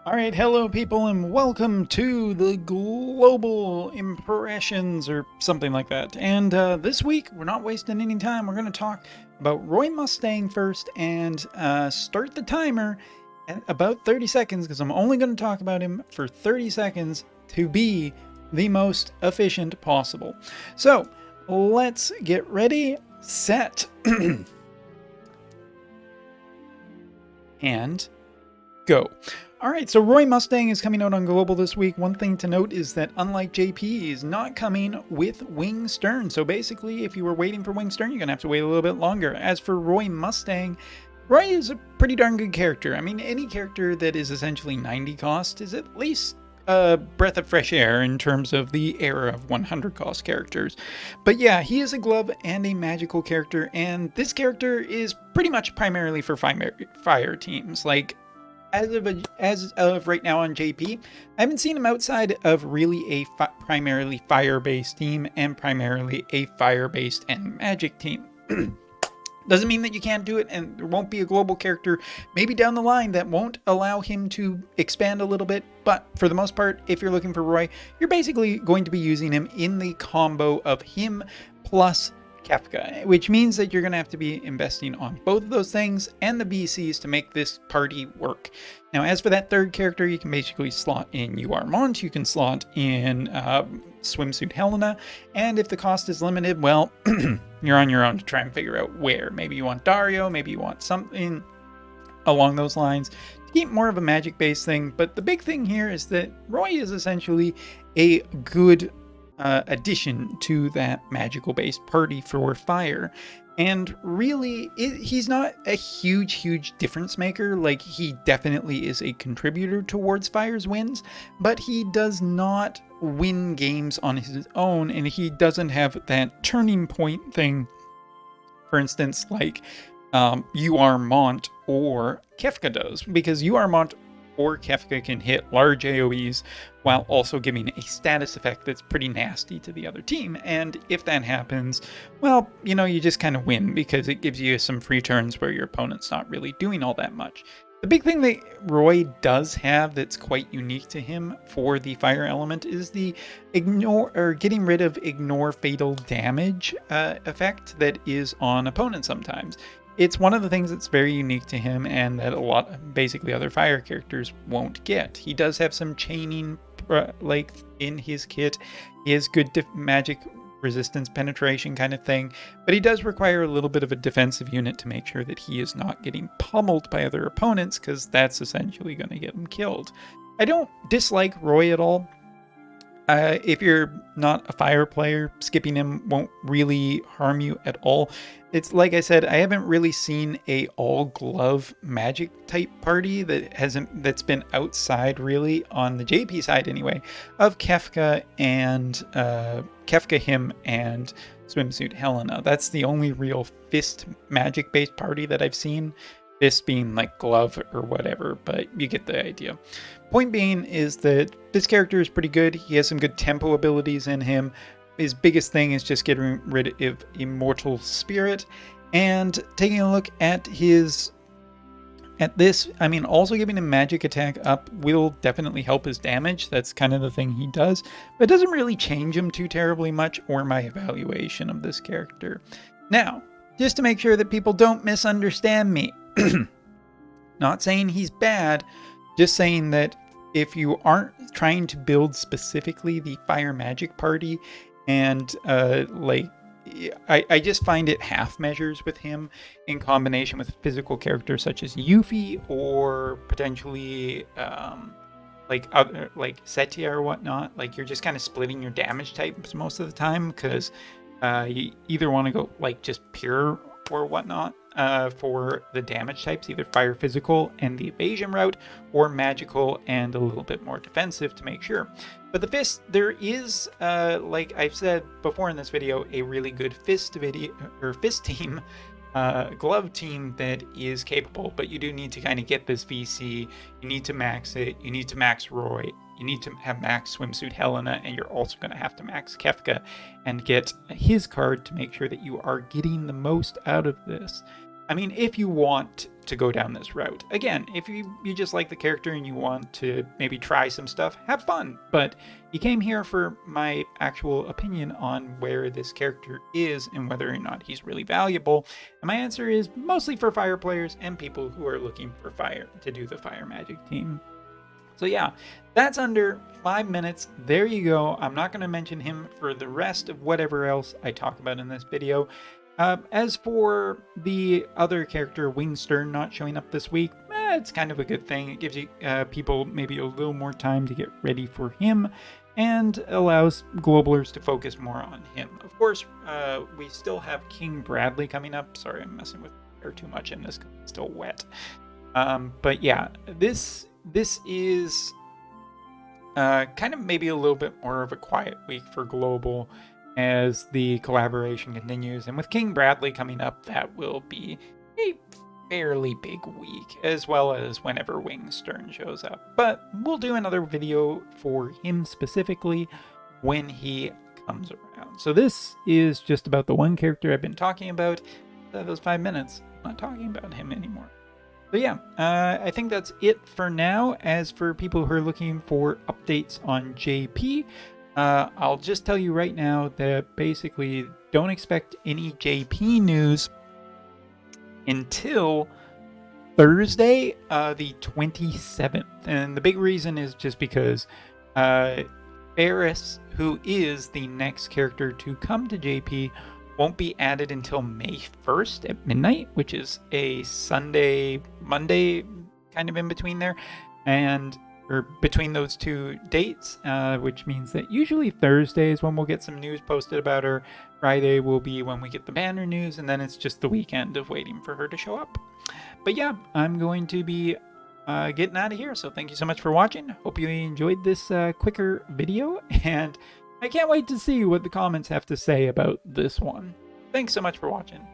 Alright, hello people, and welcome to the Global Impressions, or something like that. And this week, we're not wasting any time. We're going to talk about Roy Mustang first, and start the timer at about 30 seconds, because I'm only going to talk about him for 30 seconds to be the most efficient possible. So, let's get ready, set, and go. Alright, so Roy Mustang is coming out on Global this week. One thing to note is that unlike JP, he's not coming with wing stern. So basically, if you were waiting for wing stern, you're going to have to wait a little bit longer. As for Roy Mustang, Roy is a pretty darn good character. I mean, any character that is essentially 90 cost is at least a breath of fresh air in terms of the era of 100 cost characters. But yeah, he is a glove and a magical character, and this character is pretty much primarily for fire teams. Like, as of right now on JP, I haven't seen him outside of really a primarily fire-based team and primarily a fire-based and magic team. Doesn't mean that you can't do it, and there won't be a global character maybe down the line that won't allow him to expand a little bit, but for the most part, if you're looking for Roy, you're basically going to be using him in the combo of him plus Kefka, which means that you're going to have to be investing on both of those things and the BCs to make this party work. Now, as for that third character, you can basically slot in Mont, you can slot in Swimsuit Helena, and if the cost is limited, well, you're on your own to try and figure out where. Maybe you want Dario, maybe you want something along those lines to keep more of a magic-based thing, but the big thing here is that Roy is essentially a good addition to that magical based party for fire, and really he's not a huge difference maker. Like, he definitely is a contributor towards fire's wins, but he does not win games on his own, and he doesn't have that turning point thing, for instance, like Mont or Kefka does, because Mont or Kefka can hit large AoEs while also giving a status effect that's pretty nasty to the other team. And if that happens, well, you just kind of win because it gives you some free turns where your opponent's not really doing all that much. The big thing that Roy does have that's quite unique to him for the fire element is the getting rid of ignore fatal damage effect that is on opponents sometimes. It's one of the things that's very unique to him and that basically other fire characters won't get. He does have some chaining like in his kit. He has good magic resistance penetration kind of thing, but he does require a little bit of a defensive unit to make sure that he is not getting pummeled by other opponents, because that's essentially going to get him killed. I don't dislike Roy at all. If you're not a fire player, skipping him won't really harm you at all. It's like I said, I haven't really seen a all glove magic type party that's been outside really on the JP side anyway of Kefka and him and Swimsuit Helena. That's the only real fist magic based party that I've seen. Fist being like glove or whatever, but you get the idea. Point being is that this character is pretty good. He has some good tempo abilities in him. His biggest thing is just getting rid of Immortal Spirit, and taking a look at this, I mean, also giving him magic attack up will definitely help his damage. That's kind of the thing he does, but it doesn't really change him too terribly much or my evaluation of this character. Now, just to make sure that people don't misunderstand me, not saying he's bad, just saying that if you aren't trying to build specifically the fire magic party, and I just find it half measures with him in combination with physical characters such as Yuffie or potentially like Setia or whatnot. Like, you're just kind of splitting your damage types most of the time, because you either want to go like just pure or whatnot for the damage types, either fire physical and the evasion route, or magical and a little bit more defensive to make sure. But the fist, there is, like I've said before in this video, a really good fist team, glove team that is capable, but you do need to kind of get this VC. You need to max it. You need to max Roy. You need to have max Swimsuit Helena, and you're also going to have to max Kefka and get his card to make sure that you are getting the most out of this. I mean, if you want to go down this route. Again, if you just like the character and you want to maybe try some stuff, have fun. But you came here for my actual opinion on where this character is and whether or not he's really valuable. And my answer is mostly for fire players and people who are looking for fire to do the fire magic team. So yeah, that's under 5 minutes. There you go. I'm not going to mention him for the rest of whatever else I talk about in this video. As for the other character, Wingstern, not showing up this week, it's kind of a good thing. It gives you people maybe a little more time to get ready for him and allows globalers to focus more on him. Of course, we still have King Bradley coming up. Sorry, I'm messing with hair too much in this because it's still wet. But yeah, this is kind of maybe a little bit more of a quiet week for global as the collaboration continues. And with King Bradley coming up, that will be a fairly big week, as well as whenever Wingstern shows up. But we'll do another video for him specifically when he comes around. So this is just about the one character I've been talking about. Those 5 minutes, I'm not talking about him anymore. So yeah, I think that's it for now. As for people who are looking for updates on JP, I'll just tell you right now that basically don't expect any JP news until Thursday, the 27th. And the big reason is just because Ferris, who is the next character to come to JP, won't be added until May 1st at midnight, which is a Sunday, Monday, kind of in between there. Or between those two dates, which means that usually Thursday is when we'll get some news posted about her. Friday will be when we get the banner news, and then it's just the weekend of waiting for her to show up. But yeah, I'm going to be getting out of here, so thank you so much for watching. Hope you enjoyed this quicker video, and I can't wait to see what the comments have to say about this one. Thanks so much for watching.